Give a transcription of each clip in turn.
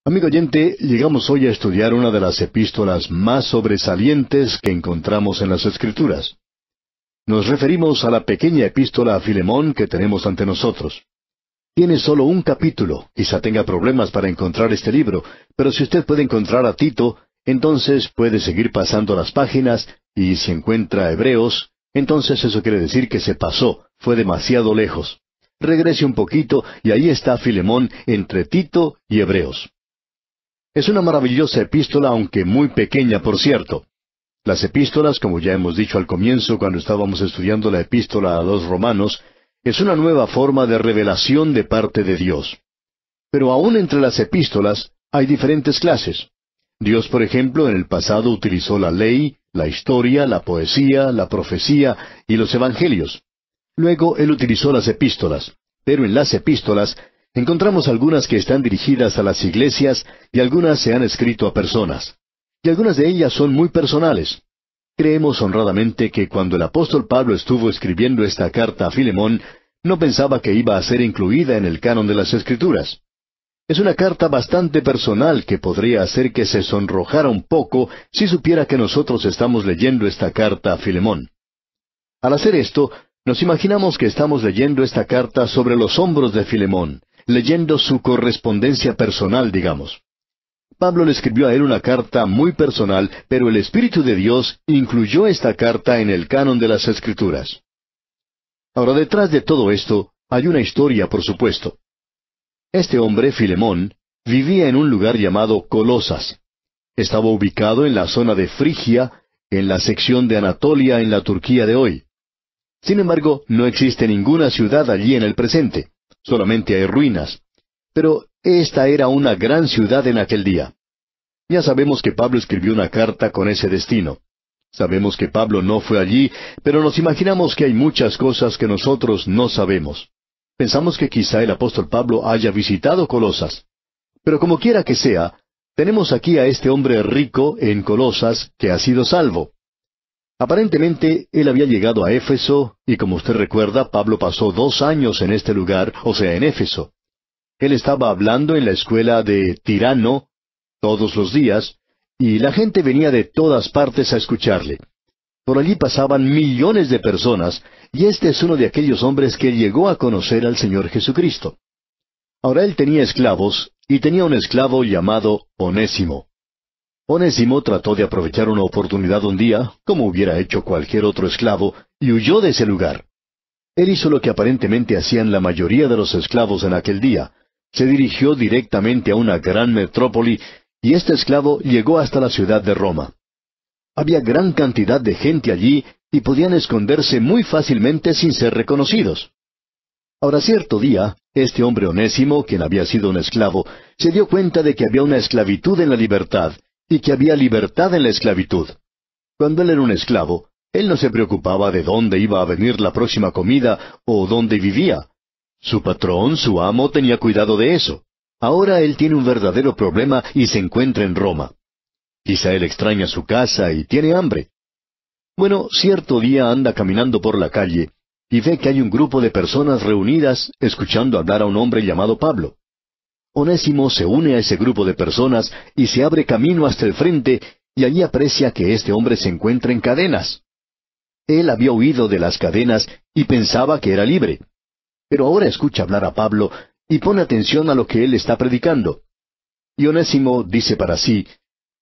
Amigo oyente, llegamos hoy a estudiar una de las epístolas más sobresalientes que encontramos en las Escrituras. Nos referimos a la pequeña epístola a Filemón que tenemos ante nosotros. Tiene solo un capítulo, quizá tenga problemas para encontrar este libro, pero si usted puede encontrar a Tito, entonces puede seguir pasando las páginas, y si encuentra Hebreos, entonces eso quiere decir que se pasó, fue demasiado lejos. Regrese un poquito, y ahí está Filemón entre Tito y Hebreos. Es una maravillosa epístola, aunque muy pequeña, por cierto. Las epístolas, como ya hemos dicho al comienzo cuando estábamos estudiando la epístola a los Romanos, es una nueva forma de revelación de parte de Dios. Pero aún entre las epístolas hay diferentes clases. Dios, por ejemplo, en el pasado utilizó la ley, la historia, la poesía, la profecía y los evangelios. Luego Él utilizó las epístolas, pero en las epístolas encontramos algunas que están dirigidas a las iglesias y algunas se han escrito a personas. Y algunas de ellas son muy personales. Creemos honradamente que cuando el apóstol Pablo estuvo escribiendo esta carta a Filemón, no pensaba que iba a ser incluida en el canon de las Escrituras. Es una carta bastante personal que podría hacer que se sonrojara un poco si supiera que nosotros estamos leyendo esta carta a Filemón. Al hacer esto, nos imaginamos que estamos leyendo esta carta sobre los hombros de Filemón, leyendo su correspondencia personal, digamos. Pablo le escribió a él una carta muy personal, pero el Espíritu de Dios incluyó esta carta en el canon de las Escrituras. Ahora, detrás de todo esto, hay una historia, por supuesto. Este hombre, Filemón, vivía en un lugar llamado Colosas. Estaba ubicado en la zona de Frigia, en la sección de Anatolia en la Turquía de hoy. Sin embargo, no existe ninguna ciudad allí en el presente. Solamente hay ruinas. Pero esta era una gran ciudad en aquel día. Ya sabemos que Pablo escribió una carta con ese destino. Sabemos que Pablo no fue allí, pero nos imaginamos que hay muchas cosas que nosotros no sabemos. Pensamos que quizá el apóstol Pablo haya visitado Colosas. Pero como quiera que sea, tenemos aquí a este hombre rico en Colosas que ha sido salvo. Aparentemente, él había llegado a Éfeso, y como usted recuerda, Pablo pasó 2 años en este lugar, o sea, en Éfeso. Él estaba hablando en la escuela de Tirano todos los días, y la gente venía de todas partes a escucharle. Por allí pasaban millones de personas, y este es uno de aquellos hombres que llegó a conocer al Señor Jesucristo. Ahora él tenía esclavos, y tenía un esclavo llamado Onésimo. Onésimo trató de aprovechar una oportunidad un día, como hubiera hecho cualquier otro esclavo, y huyó de ese lugar. Él hizo lo que aparentemente hacían la mayoría de los esclavos en aquel día. Se dirigió directamente a una gran metrópoli, y este esclavo llegó hasta la ciudad de Roma. Había gran cantidad de gente allí, y podían esconderse muy fácilmente sin ser reconocidos. Ahora, cierto día, este hombre Onésimo, quien había sido un esclavo, se dio cuenta de que había una esclavitud en la libertad, y que había libertad en la esclavitud. Cuando él era un esclavo, él no se preocupaba de dónde iba a venir la próxima comida o dónde vivía. Su patrón, su amo, tenía cuidado de eso. Ahora él tiene un verdadero problema y se encuentra en Roma. Quizá él extraña su casa y tiene hambre. Bueno, cierto día anda caminando por la calle y ve que hay un grupo de personas reunidas escuchando hablar a un hombre llamado Pablo. Onésimo se une a ese grupo de personas y se abre camino hasta el frente, y allí aprecia que este hombre se encuentra en cadenas. Él había huido de las cadenas y pensaba que era libre. Pero ahora escucha hablar a Pablo y pone atención a lo que él está predicando. Y Onésimo dice para sí,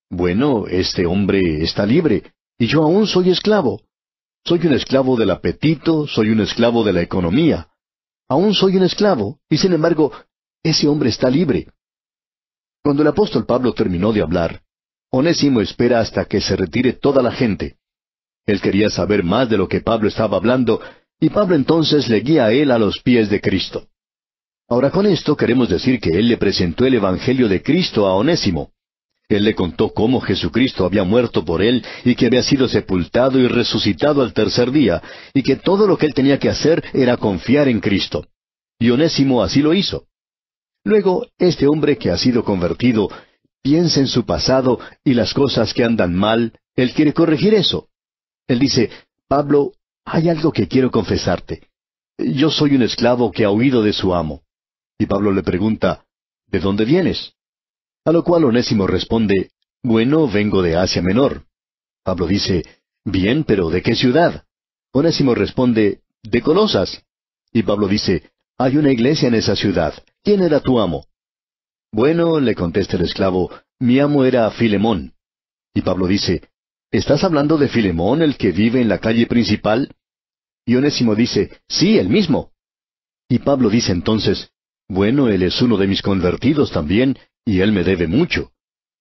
bueno, este hombre está libre, y yo aún soy esclavo. Soy un esclavo del apetito, soy un esclavo de la economía. Aún soy un esclavo, y sin embargo, ese hombre está libre. Cuando el apóstol Pablo terminó de hablar, Onésimo espera hasta que se retire toda la gente. Él quería saber más de lo que Pablo estaba hablando, y Pablo entonces le guía a él a los pies de Cristo. Ahora, con esto queremos decir que él le presentó el Evangelio de Cristo a Onésimo. Él le contó cómo Jesucristo había muerto por él y que había sido sepultado y resucitado al tercer día, y que todo lo que él tenía que hacer era confiar en Cristo. Y Onésimo así lo hizo. Luego, este hombre que ha sido convertido piensa en su pasado y las cosas que andan mal. Él quiere corregir eso. Él dice, Pablo, hay algo que quiero confesarte. Yo soy un esclavo que ha huido de su amo. Y Pablo le pregunta, ¿de dónde vienes? A lo cual Onésimo responde, bueno, vengo de Asia Menor. Pablo dice, bien, pero ¿de qué ciudad? Onésimo responde, de Colosas. Y Pablo dice, hay una iglesia en esa ciudad. ¿Quién era tu amo? Bueno, le contesta el esclavo, mi amo era Filemón. Y Pablo dice, ¿estás hablando de Filemón, el que vive en la calle principal? Y Onésimo dice, sí, el mismo. Y Pablo dice entonces, bueno, él es uno de mis convertidos también, y él me debe mucho.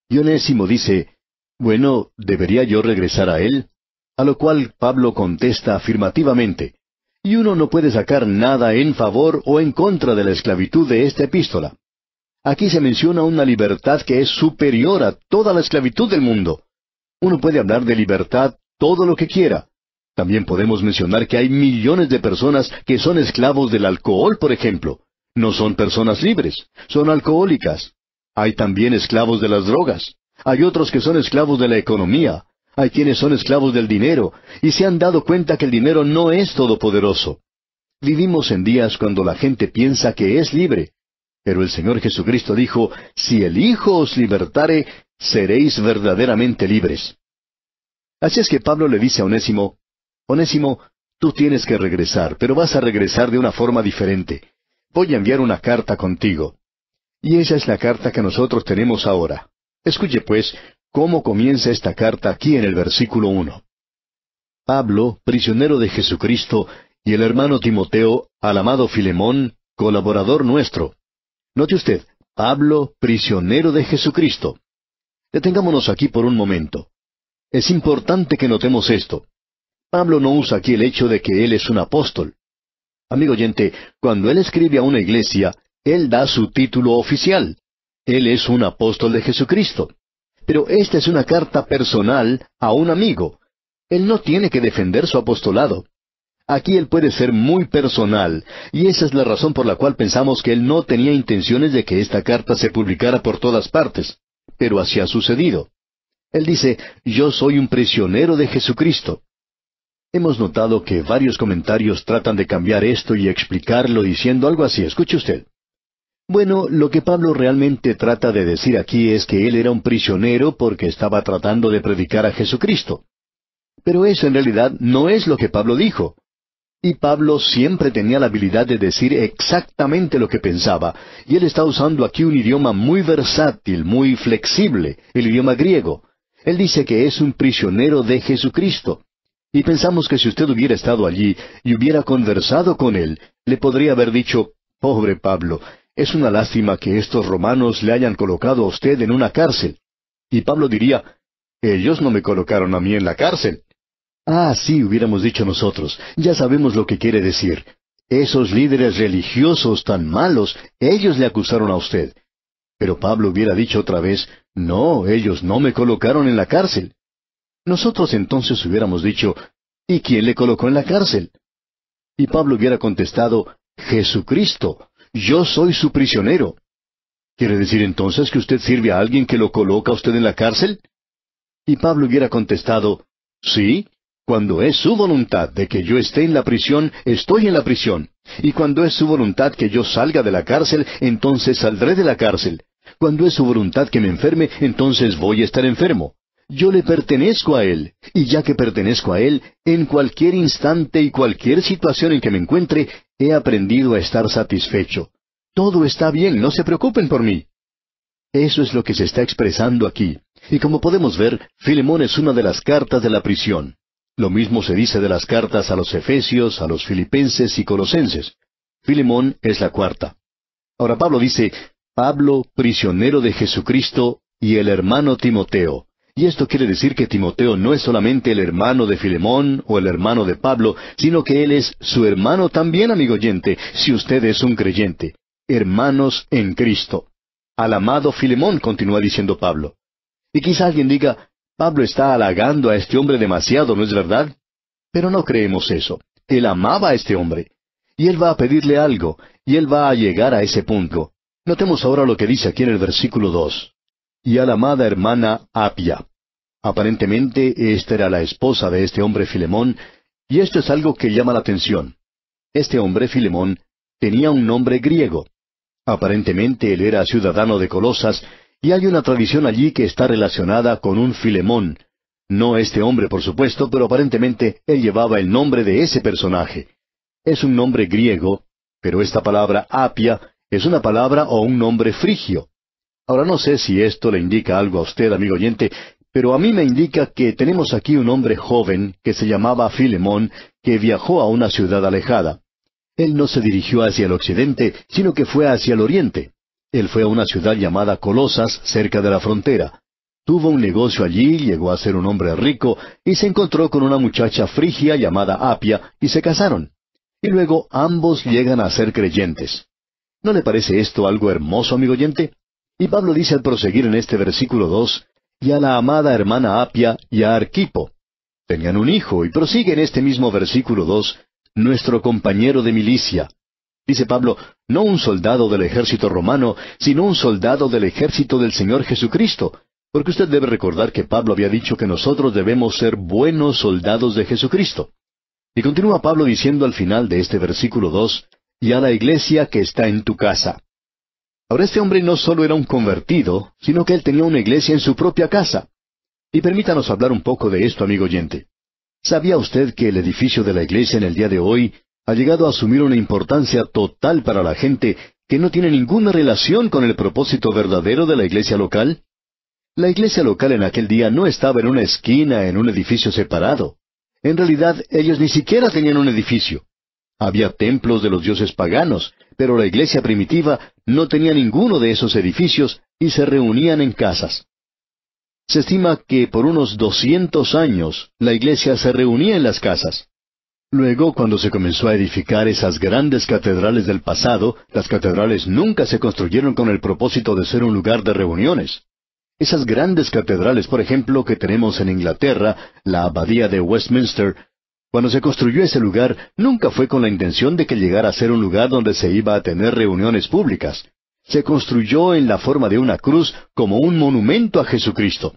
Y Onésimo dice, bueno, ¿debería yo regresar a él? A lo cual Pablo contesta afirmativamente, y uno no puede sacar nada en favor o en contra de la esclavitud de esta epístola. Aquí se menciona una libertad que es superior a toda la esclavitud del mundo. Uno puede hablar de libertad todo lo que quiera. También podemos mencionar que hay millones de personas que son esclavos del alcohol, por ejemplo. No son personas libres, son alcohólicas. Hay también esclavos de las drogas. Hay otros que son esclavos de la economía. Hay quienes son esclavos del dinero, y se han dado cuenta que el dinero no es todopoderoso. Vivimos en días cuando la gente piensa que es libre. Pero el Señor Jesucristo dijo, si el Hijo os libertare, seréis verdaderamente libres. Así es que Pablo le dice a Onésimo, Onésimo, tú tienes que regresar, pero vas a regresar de una forma diferente. Voy a enviar una carta contigo. Y esa es la carta que nosotros tenemos ahora. Escuche pues cómo comienza esta carta aquí en el versículo 1. Pablo, prisionero de Jesucristo, y el hermano Timoteo, al amado Filemón, colaborador nuestro. Note usted, Pablo, prisionero de Jesucristo. Detengámonos aquí por un momento. Es importante que notemos esto. Pablo no usa aquí el hecho de que él es un apóstol. Amigo oyente, cuando él escribe a una iglesia, él da su título oficial. Él es un apóstol de Jesucristo. Pero esta es una carta personal a un amigo. Él no tiene que defender su apostolado. Aquí él puede ser muy personal, y esa es la razón por la cual pensamos que él no tenía intenciones de que esta carta se publicara por todas partes. Pero así ha sucedido. Él dice, yo soy un prisionero de Jesucristo. Hemos notado que varios comentarios tratan de cambiar esto y explicarlo diciendo algo así. Escuche usted. Bueno, lo que Pablo realmente trata de decir aquí es que él era un prisionero porque estaba tratando de predicar a Jesucristo. Pero eso en realidad no es lo que Pablo dijo. Y Pablo siempre tenía la habilidad de decir exactamente lo que pensaba, y él está usando aquí un idioma muy versátil, muy flexible, el idioma griego. Él dice que es un prisionero de Jesucristo. Y pensamos que si usted hubiera estado allí y hubiera conversado con él, le podría haber dicho, pobre Pablo, es una lástima que estos romanos le hayan colocado a usted en una cárcel. Y Pablo diría, ellos no me colocaron a mí en la cárcel. Ah, sí, hubiéramos dicho nosotros, ya sabemos lo que quiere decir. Esos líderes religiosos tan malos, ellos le acusaron a usted. Pero Pablo hubiera dicho otra vez, no, ellos no me colocaron en la cárcel. Nosotros entonces hubiéramos dicho, ¿y quién le colocó en la cárcel? Y Pablo hubiera contestado, Jesucristo, yo soy su prisionero. ¿Quiere decir entonces que usted sirve a alguien que lo coloca a usted en la cárcel? Y Pablo hubiera contestado, sí, cuando es su voluntad de que yo esté en la prisión, estoy en la prisión. Y cuando es su voluntad que yo salga de la cárcel, entonces saldré de la cárcel. Cuando es su voluntad que me enferme, entonces voy a estar enfermo. Yo le pertenezco a Él, y ya que pertenezco a Él, en cualquier instante y cualquier situación en que me encuentre, he aprendido a estar satisfecho. Todo está bien, no se preocupen por mí. Eso es lo que se está expresando aquí. Y como podemos ver, Filemón es una de las cartas de la prisión. Lo mismo se dice de las cartas a los Efesios, a los Filipenses y Colosenses. Filemón es la cuarta. Ahora Pablo dice, Pablo, prisionero de Jesucristo, y el hermano Timoteo. Y esto quiere decir que Timoteo no es solamente el hermano de Filemón o el hermano de Pablo, sino que él es su hermano también, amigo oyente, si usted es un creyente. Hermanos en Cristo. Al amado Filemón, continúa diciendo Pablo. Y quizá alguien diga, Pablo está halagando a este hombre demasiado, ¿no es verdad? Pero no creemos eso. Él amaba a este hombre. Y él va a pedirle algo, y él va a llegar a ese punto. Notemos ahora lo que dice aquí en el versículo 2. Y a la amada hermana Apia. Aparentemente esta era la esposa de este hombre Filemón, y esto es algo que llama la atención. Este hombre Filemón tenía un nombre griego. Aparentemente él era ciudadano de Colosas, Y hay una tradición allí que está relacionada con un Filemón. No este hombre, por supuesto, pero aparentemente él llevaba el nombre de ese personaje. Es un nombre griego, pero esta palabra Apia es una palabra o un nombre frigio. Ahora no sé si esto le indica algo a usted, amigo oyente, pero a mí me indica que tenemos aquí un hombre joven que se llamaba Filemón, que viajó a una ciudad alejada. Él no se dirigió hacia el occidente, sino que fue hacia el oriente. Él fue a una ciudad llamada Colosas, cerca de la frontera. Tuvo un negocio allí, llegó a ser un hombre rico, y se encontró con una muchacha frigia llamada Apia, y se casaron. Y luego ambos llegan a ser creyentes. ¿No le parece esto algo hermoso, amigo oyente? Y Pablo dice al proseguir en este versículo 2, y a la amada hermana Apia y a Arquipo. Tenían un hijo, y prosigue en este mismo versículo 2, nuestro compañero de milicia. Dice Pablo, no un soldado del ejército romano, sino un soldado del ejército del Señor Jesucristo, porque usted debe recordar que Pablo había dicho que nosotros debemos ser buenos soldados de Jesucristo. Y continúa Pablo diciendo al final de este versículo 2, y a la iglesia que está en tu casa. Ahora este hombre no solo era un convertido, sino que él tenía una iglesia en su propia casa. Y permítanos hablar un poco de esto, amigo oyente. ¿Sabía usted que el edificio de la iglesia en el día de hoy ha llegado a asumir una importancia total para la gente que no tiene ninguna relación con el propósito verdadero de la iglesia local? La iglesia local en aquel día no estaba en una esquina, en un edificio separado. En realidad, ellos ni siquiera tenían un edificio. Había templos de los dioses paganos, pero la iglesia primitiva no tenía ninguno de esos edificios y se reunían en casas. Se estima que por unos 200 años la iglesia se reunía en las casas. Luego, cuando se comenzó a edificar esas grandes catedrales del pasado, las catedrales nunca se construyeron con el propósito de ser un lugar de reuniones. Esas grandes catedrales, por ejemplo, que tenemos en Inglaterra, la Abadía de Westminster, cuando se construyó ese lugar, nunca fue con la intención de que llegara a ser un lugar donde se iba a tener reuniones públicas. Se construyó en la forma de una cruz como un monumento a Jesucristo.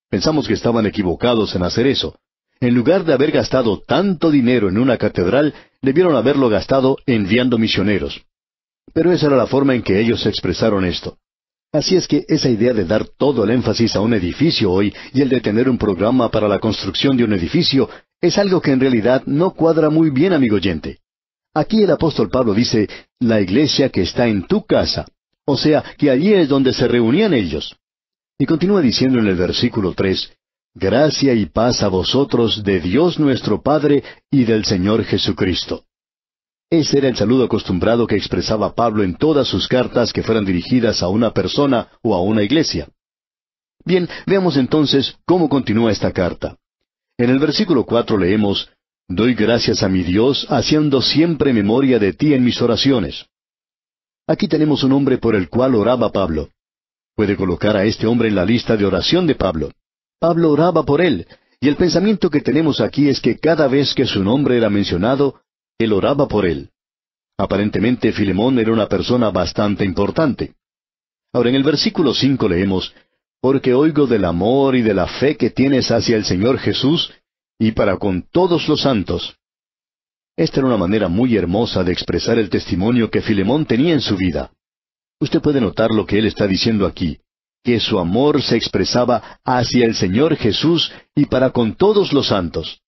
Pensamos que estaban equivocados en hacer eso. En lugar de haber gastado tanto dinero en una catedral, debieron haberlo gastado enviando misioneros. Pero esa era la forma en que ellos expresaron esto. Así es que esa idea de dar todo el énfasis a un edificio hoy y el de tener un programa para la construcción de un edificio es algo que en realidad no cuadra muy bien, amigo oyente. Aquí el apóstol Pablo dice, la iglesia que está en tu casa. O sea, que allí es donde se reunían ellos. Y continúa diciendo en el versículo 3, gracia y paz a vosotros de Dios nuestro Padre y del Señor Jesucristo. Ese era el saludo acostumbrado que expresaba Pablo en todas sus cartas que fueran dirigidas a una persona o a una iglesia. Bien, veamos entonces cómo continúa esta carta. En el versículo 4 leemos, doy gracias a mi Dios, haciendo siempre memoria de ti en mis oraciones. Aquí tenemos un hombre por el cual oraba Pablo. Puede colocar a este hombre en la lista de oración de Pablo. Pablo oraba por él, y el pensamiento que tenemos aquí es que cada vez que su nombre era mencionado, él oraba por él. Aparentemente Filemón era una persona bastante importante. Ahora en el versículo 5 leemos, porque oigo del amor y de la fe que tienes hacia el Señor Jesús, y para con todos los santos. Esta era una manera muy hermosa de expresar el testimonio que Filemón tenía en su vida. Usted puede notar lo que él está diciendo aquí, que su amor se expresaba hacia el Señor Jesús y para con todos los santos.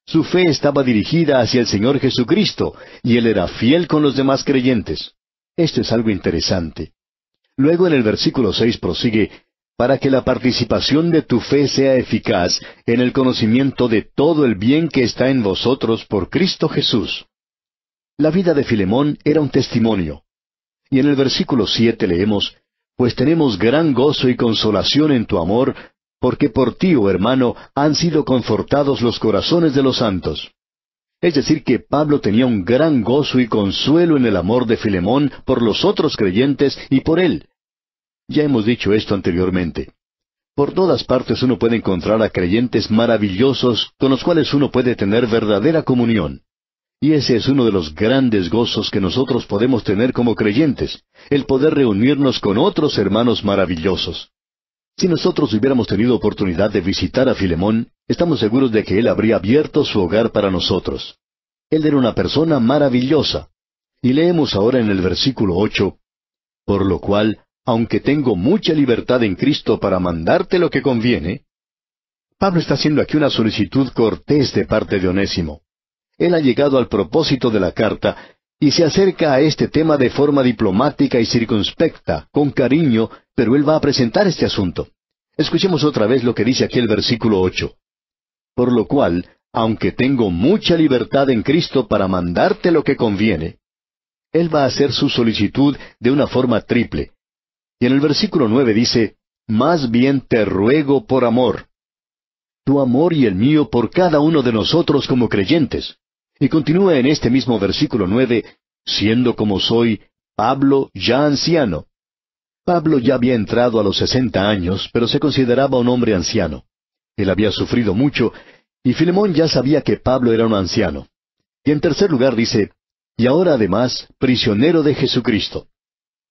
Su fe estaba dirigida hacia el Señor Jesucristo, y él era fiel con los demás creyentes. Esto es algo interesante. Luego en el versículo 6 prosigue, para que la participación de tu fe sea eficaz en el conocimiento de todo el bien que está en vosotros por Cristo Jesús. La vida de Filemón era un testimonio. Y en el versículo 7 leemos, pues tenemos gran gozo y consolación en tu amor, porque por ti, oh hermano, han sido confortados los corazones de los santos. Es decir, que Pablo tenía un gran gozo y consuelo en el amor de Filemón por los otros creyentes y por él. Ya hemos dicho esto anteriormente. Por todas partes uno puede encontrar a creyentes maravillosos con los cuales uno puede tener verdadera comunión. Y ese es uno de los grandes gozos que nosotros podemos tener como creyentes, el poder reunirnos con otros hermanos maravillosos. Si nosotros hubiéramos tenido oportunidad de visitar a Filemón, estamos seguros de que él habría abierto su hogar para nosotros. Él era una persona maravillosa. Y leemos ahora en el versículo 8, por lo cual, aunque tengo mucha libertad en Cristo para mandarte lo que conviene. Pablo está haciendo aquí una solicitud cortés de parte de Onésimo. Él ha llegado al propósito de la carta y se acerca a este tema de forma diplomática y circunspecta, con cariño, pero él va a presentar este asunto. Escuchemos otra vez lo que dice aquí el versículo 8. Por lo cual, aunque tengo mucha libertad en Cristo para mandarte lo que conviene. Él va a hacer su solicitud de una forma triple. Y en el versículo 9 dice, más bien te ruego por amor. Tu amor y el mío por cada uno de nosotros como creyentes. Y continúa en este mismo versículo 9, siendo como soy, Pablo ya anciano. Pablo ya había entrado a los 60 años, pero se consideraba un hombre anciano. Él había sufrido mucho, y Filemón ya sabía que Pablo era un anciano. Y en tercer lugar dice, y ahora además, prisionero de Jesucristo.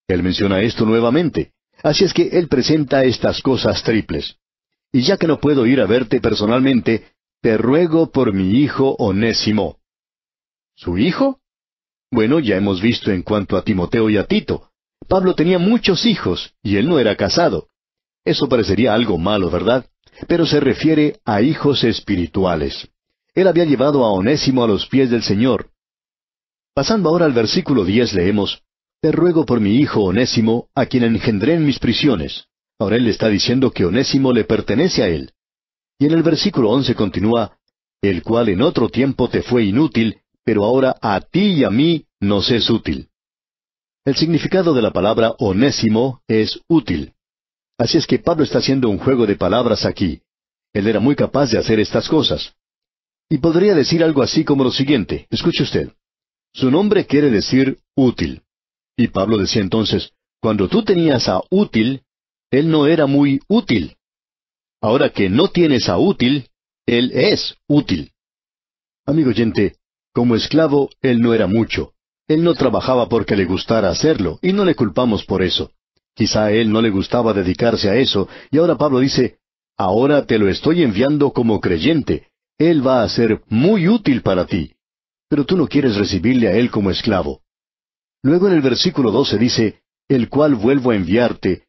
Él menciona esto nuevamente. Así es que él presenta estas cosas triples. Y ya que no puedo ir a verte personalmente, te ruego por mi hijo Onésimo. ¿Su hijo? Bueno, ya hemos visto en cuanto a Timoteo y a Tito. Pablo tenía muchos hijos, y él no era casado. Eso parecería algo malo, ¿verdad? Pero se refiere a hijos espirituales. Él había llevado a Onésimo a los pies del Señor. Pasando ahora al versículo 10 leemos, te ruego por mi hijo Onésimo, a quien engendré en mis prisiones. Ahora él le está diciendo que Onésimo le pertenece a él. Y en el versículo 11 continúa, el cual en otro tiempo te fue inútil, pero ahora a ti y a mí nos es útil. El significado de la palabra onésimo es útil. Así es que Pablo está haciendo un juego de palabras aquí. Él era muy capaz de hacer estas cosas. Y podría decir algo así como lo siguiente, escuche usted. Su nombre quiere decir útil. Y Pablo decía entonces, cuando tú tenías a útil, él no era muy útil. Ahora que no tienes a útil, él es útil. Amigo oyente, como esclavo, él no era mucho. Él no trabajaba porque le gustara hacerlo, y no le culpamos por eso. Quizá a él no le gustaba dedicarse a eso, y ahora Pablo dice, ahora te lo estoy enviando como creyente. Él va a ser muy útil para ti. Pero tú no quieres recibirle a él como esclavo. Luego en el versículo 12 dice, el cual vuelvo a enviarte.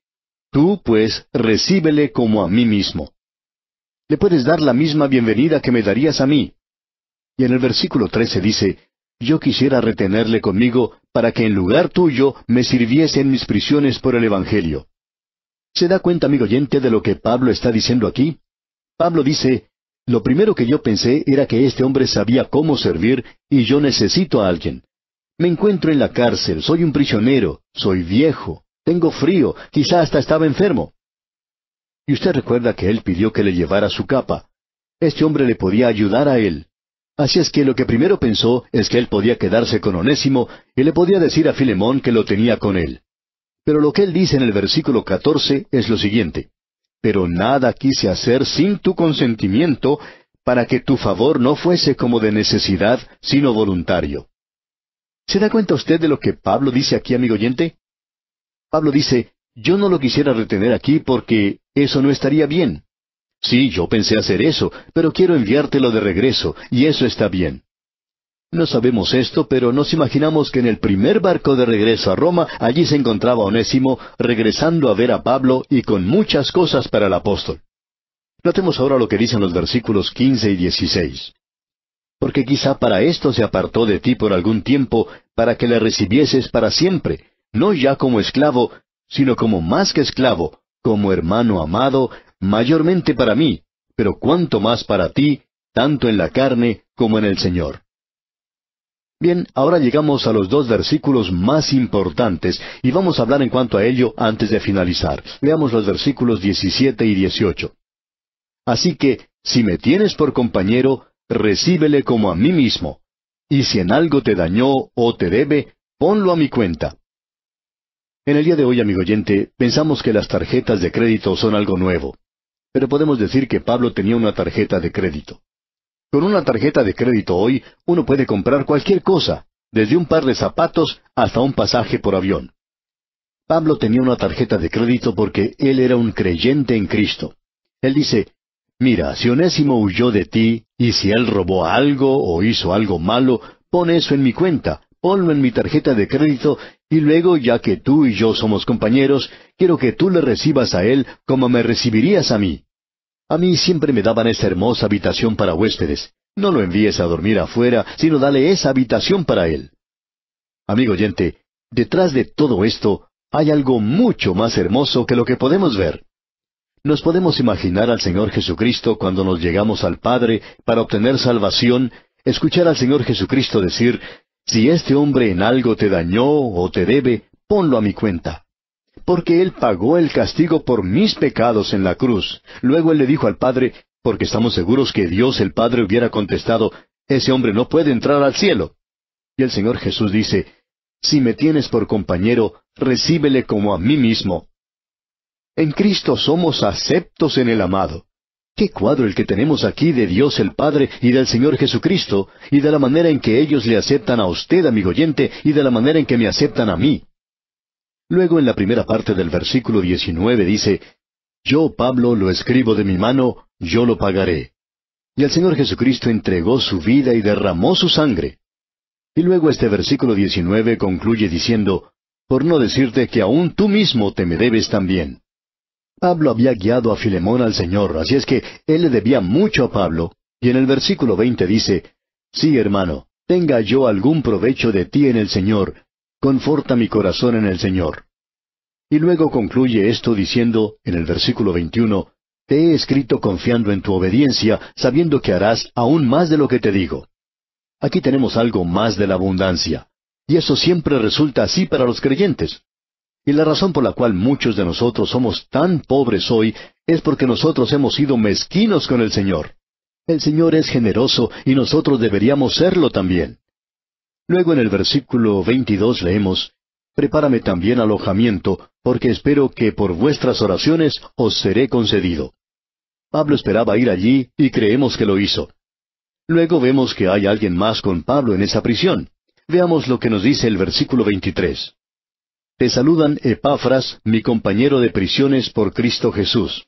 Tú, pues, recíbele como a mí mismo. Le puedes dar la misma bienvenida que me darías a mí. Y en el versículo 13 dice, yo quisiera retenerle conmigo para que en lugar tuyo me sirviese en mis prisiones por el Evangelio. ¿Se da cuenta, amigo oyente, de lo que Pablo está diciendo aquí? Pablo dice, lo primero que yo pensé era que este hombre sabía cómo servir y yo necesito a alguien. Me encuentro en la cárcel, soy un prisionero, soy viejo, tengo frío, quizá hasta estaba enfermo. Y usted recuerda que él pidió que le llevara su capa. Este hombre le podía ayudar a él. Así es que lo que primero pensó es que él podía quedarse con Onésimo y le podía decir a Filemón que lo tenía con él. Pero lo que él dice en el versículo 14 es lo siguiente, pero nada quise hacer sin tu consentimiento, para que tu favor no fuese como de necesidad, sino voluntario. ¿Se da cuenta usted de lo que Pablo dice aquí, amigo oyente? Pablo dice, yo no lo quisiera retener aquí porque eso no estaría bien. Sí, yo pensé hacer eso, pero quiero enviártelo de regreso, y eso está bien. No sabemos esto, pero nos imaginamos que en el primer barco de regreso a Roma, allí se encontraba Onésimo, regresando a ver a Pablo y con muchas cosas para el apóstol. Notemos ahora lo que dicen los versículos 15 y 16. Porque quizá para esto se apartó de ti por algún tiempo, para que le recibieses para siempre, no ya como esclavo, sino como más que esclavo, como hermano amado, mayormente para mí, pero cuanto más para ti, tanto en la carne como en el Señor. Bien, ahora llegamos a los dos versículos más importantes, y vamos a hablar en cuanto a ello antes de finalizar. Veamos los versículos 17 y 18. Así que, si me tienes por compañero, recíbele como a mí mismo, y si en algo te dañó o te debe, ponlo a mi cuenta. En el día de hoy, amigo oyente, pensamos que las tarjetas de crédito son algo nuevo. Pero podemos decir que Pablo tenía una tarjeta de crédito. Con una tarjeta de crédito hoy, uno puede comprar cualquier cosa, desde un par de zapatos hasta un pasaje por avión. Pablo tenía una tarjeta de crédito porque él era un creyente en Cristo. Él dice, mira, si Onésimo huyó de ti, y si él robó algo o hizo algo malo, pon eso en mi cuenta, ponlo en mi tarjeta de crédito, y luego, ya que tú y yo somos compañeros, quiero que tú le recibas a él como me recibirías a mí. A mí siempre me daban esa hermosa habitación para huéspedes. No lo envíes a dormir afuera, sino dale esa habitación para él. Amigo oyente, detrás de todo esto hay algo mucho más hermoso que lo que podemos ver. Nos podemos imaginar al Señor Jesucristo cuando nos llegamos al Padre para obtener salvación, escuchar al Señor Jesucristo decir, si este hombre en algo te dañó o te debe, ponlo a mi cuenta. Porque Él pagó el castigo por mis pecados en la cruz. Luego Él le dijo al Padre, porque estamos seguros que Dios el Padre hubiera contestado, ese hombre no puede entrar al cielo. Y el Señor Jesús dice, si me tienes por compañero, recíbele como a mí mismo. En Cristo somos aceptos en el amado. ¡Qué cuadro el que tenemos aquí de Dios el Padre y del Señor Jesucristo, y de la manera en que ellos le aceptan a usted, amigo oyente, y de la manera en que me aceptan a mí! Luego en la primera parte del versículo 19 dice, yo, Pablo, lo escribo de mi mano, yo lo pagaré. Y el Señor Jesucristo entregó su vida y derramó su sangre. Y luego este versículo 19 concluye diciendo, por no decirte que aún tú mismo te me debes también. Pablo había guiado a Filemón al Señor, así es que él le debía mucho a Pablo, y en el versículo 20 dice, sí, hermano, tenga yo algún provecho de ti en el Señor, conforta mi corazón en el Señor. Y luego concluye esto diciendo, en el versículo 21, te he escrito confiando en tu obediencia, sabiendo que harás aún más de lo que te digo. Aquí tenemos algo más de la abundancia, y eso siempre resulta así para los creyentes. Y la razón por la cual muchos de nosotros somos tan pobres hoy es porque nosotros hemos sido mezquinos con el Señor. El Señor es generoso y nosotros deberíamos serlo también. Luego en el versículo 22 leemos, prepárame también alojamiento, porque espero que por vuestras oraciones os seré concedido. Pablo esperaba ir allí y creemos que lo hizo. Luego vemos que hay alguien más con Pablo en esa prisión. Veamos lo que nos dice el versículo 23. Te saludan Epafras, mi compañero de prisiones por Cristo Jesús.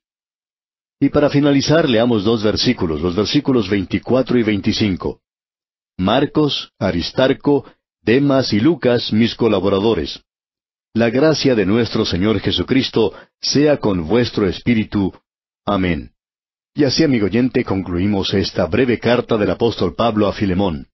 Y para finalizar leamos dos versículos, los versículos 24 y 25. Marcos, Aristarco, Demas y Lucas, mis colaboradores. La gracia de nuestro Señor Jesucristo sea con vuestro espíritu. Amén. Y así, amigo oyente, concluimos esta breve carta del apóstol Pablo a Filemón.